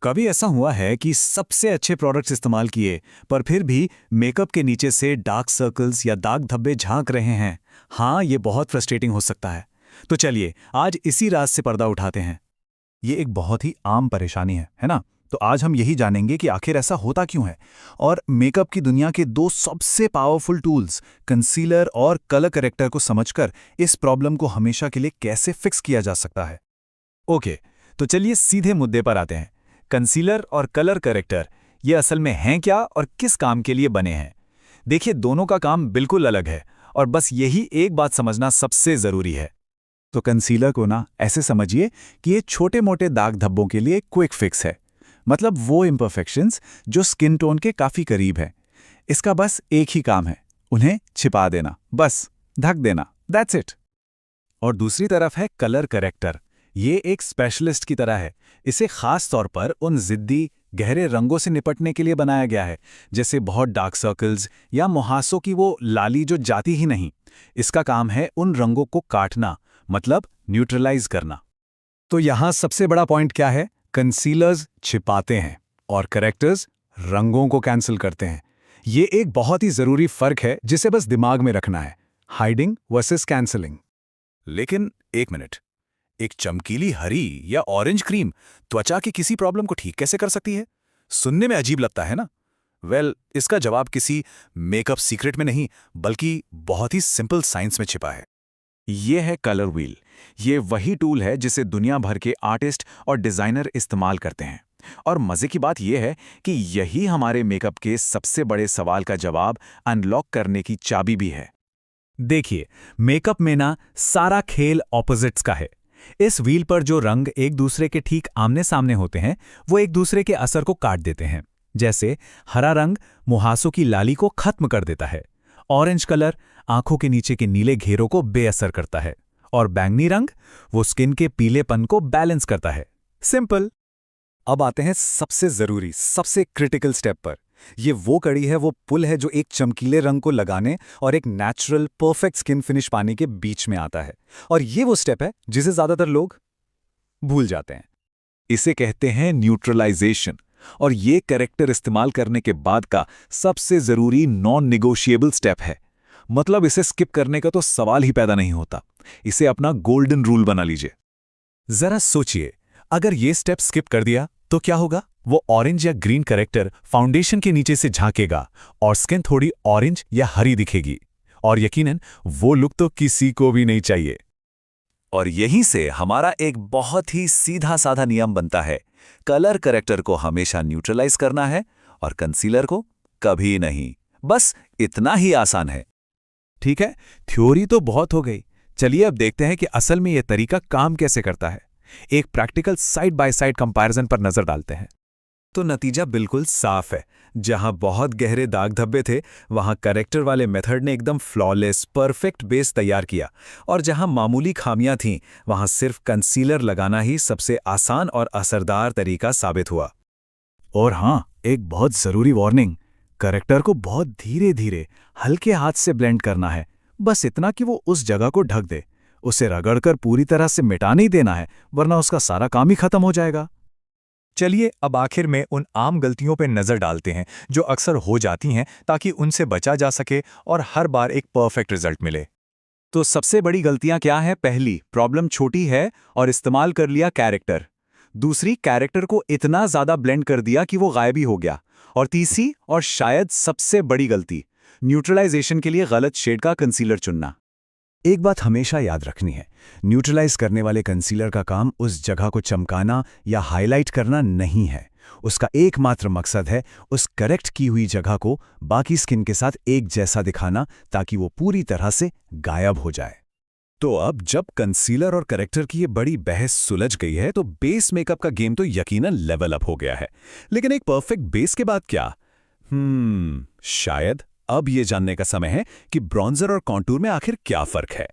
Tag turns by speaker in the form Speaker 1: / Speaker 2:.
Speaker 1: कभी ऐसा हुआ है कि सबसे अच्छे प्रोडक्ट्स इस्तेमाल किए पर फिर भी मेकअप के नीचे से डार्क सर्कल्स या दाग धब्बे झांक रहे हैं। हाँ, ये बहुत फ्रस्ट्रेटिंग हो सकता है। तो चलिए आज इसी राज से पर्दा उठाते हैं।
Speaker 2: ये एक बहुत ही आम परेशानी है ना? तो आज हम यही जानेंगे कि आखिर ऐसा होता क्यों है और मेकअप की दुनिया के दो सबसे पावरफुल टूल्स कंसीलर और कलर करेक्टर को समझकर इस प्रॉब्लम को हमेशा के लिए कैसे फिक्स किया जा सकता है।
Speaker 1: ओके, तो चलिए सीधे मुद्दे पर आते हैं। कंसीलर और कलर करेक्टर ये असल में हैं क्या और किस काम के लिए बने हैं? देखिए, दोनों का काम बिल्कुल अलग है और बस यही एक बात समझना सबसे ज़रूरी है।
Speaker 2: तो कंसीलर को ना ऐसे समझिए कि ये छोटे मोटे दाग धब्बों के लिए क्विक फिक्स है। मतलब वो इम्परफेक्शंस जो स्किन टोन के काफ़ी करीब हैं। इसका बस एक ही काम है, उन्हें छिपा देना, बस ढक देना, दैट्स इट।
Speaker 1: और दूसरी तरफ है कलर करेक्टर। ये एक स्पेशलिस्ट की तरह है। इसे खास तौर पर उन जिद्दी गहरे रंगों से निपटने के लिए बनाया गया है, जैसे बहुत डार्क सर्कल्स या मुहासों की वो लाली जो जाती ही नहीं। इसका काम है उन रंगों को काटना, मतलब न्यूट्रलाइज करना। तो यहाँ सबसे बड़ा पॉइंट क्या है? कंसीलर्स छिपाते हैं और करेक्टर्स रंगों को कैंसिल करते हैं। ये एक बहुत ही जरूरी फर्क है जिसे बस दिमाग में रखना है। Hiding versus cancelling.
Speaker 3: लेकिन एक मिनट, एक चमकीली हरी या ऑरेंज क्रीम त्वचा की किसी प्रॉब्लम को ठीक कैसे कर सकती है? सुनने में अजीब लगता है ना? इसका जवाब किसी मेकअप सीक्रेट में नहीं, बल्कि बहुत ही सिंपल साइंस में छिपा है।
Speaker 1: ये है कलर व्हील। ये वही टूल है जिसे दुनिया भर के आर्टिस्ट और डिजाइनर इस्तेमाल करते हैं। और मजे की बात यह है कि यही हमारे मेकअप के सबसे बड़े सवाल का जवाब अनलॉक करने की चाबी भी है। देखिए, मेकअप में ना सारा खेल ऑपोजिट्स का है। इस व्हील पर जो रंग एक दूसरे के ठीक आमने सामने होते हैं, वो एक दूसरे के असर को काट देते हैं। जैसे हरा रंग मुहासों की लाली को खत्म कर देता है, ऑरेंज कलर आंखों के नीचे के नीले घेरों को बेअसर करता है, और बैंगनी रंग वो स्किन के पीलेपन को बैलेंस करता है। सिंपल। अब आते हैं सबसे जरूरी, सबसे क्रिटिकल स्टेप पर। ये वो कड़ी है, वो पुल है जो एक चमकीले रंग को लगाने और एक नेचुरल परफेक्ट स्किन फिनिश पाने के बीच में आता है। और ये वो स्टेप है जिसे ज्यादातर लोग भूल जाते हैं। इसे कहते हैं न्यूट्रलाइजेशन, और ये कैरेक्टर इस्तेमाल करने के बाद का सबसे जरूरी नॉन निगोशिएबल स्टेप है। मतलब इसे स्किप करने का तो सवाल ही पैदा नहीं होता। इसे अपना गोल्डन रूल बना लीजिए। जरा सोचिए, अगर ये स्टेप स्किप कर दिया तो क्या होगा? वो ऑरेंज या ग्रीन कैरेक्टर फाउंडेशन के नीचे से झांकेगा और स्किन थोड़ी ऑरेंज या हरी दिखेगी, और यकीनन वो लुक तो किसी को भी नहीं चाहिए।
Speaker 3: और यहीं से हमारा एक बहुत ही सीधा साधा नियम बनता है। कलर करेक्टर को हमेशा न्यूट्रलाइज करना है और कंसीलर को कभी नहीं। बस इतना ही आसान है।
Speaker 1: ठीक है, थ्योरी तो बहुत हो गई। चलिए अब देखते हैं कि असल में यह तरीका काम कैसे करता है। एक practical side by side comparison पर नजर डालते हैं। तो नतीजा बिल्कुल साफ है। जहां बहुत गहरे दाग धब्बे थे, वहां करेक्टर वाले मेथड ने एकदम फ्लॉलेस परफेक्ट बेस तैयार किया, और जहां मामूली खामियां थीं, वहां सिर्फ कंसीलर लगाना ही सबसे आसान और असरदार तरीका साबित हुआ। और हां, एक बहुत जरूरी वार्निंग, करेक्टर को बहुत धीरे धीरे हल्के हाथ से ब्लेंड करना है। बस इतना कि वो उस जगह को ढक दे। उसे रगड़कर पूरी तरह से मिटा नहीं देना है, वरना उसका सारा काम ही खत्म हो जाएगा। चलिए अब आखिर में उन आम गलतियों पर नजर डालते हैं जो अक्सर हो जाती हैं, ताकि उनसे बचा जा सके और हर बार एक परफेक्ट रिजल्ट मिले। तो सबसे बड़ी गलतियां क्या है? पहली, प्रॉब्लम छोटी है और इस्तेमाल कर लिया कैरेक्टर। दूसरी, कैरेक्टर को इतना ज्यादा ब्लेंड कर दिया कि वो गायब ही हो गया। और तीसरी और शायद सबसे बड़ी गलती, न्यूट्रलाइजेशन के लिए गलत शेड का कंसीलर चुनना। एक बात हमेशा याद रखनी है, न्यूट्रलाइज करने वाले कंसीलर का काम उस जगह को चमकाना या हाईलाइट करना नहीं है। उसका एकमात्र मकसद है उस करेक्ट की हुई जगह को बाकी स्किन के साथ एक जैसा दिखाना, ताकि वो पूरी तरह से गायब हो जाए। तो अब जब कंसीलर और करेक्टर की ये बड़ी बहस सुलझ गई है, तो बेस मेकअप का गेम तो यकीनन लेवल अप हो गया है। लेकिन एक परफेक्ट बेस के बाद क्या? शायद अब ये जानने का समय है कि ब्रॉन्जर और कॉन्टूर में आखिर क्या फर्क है।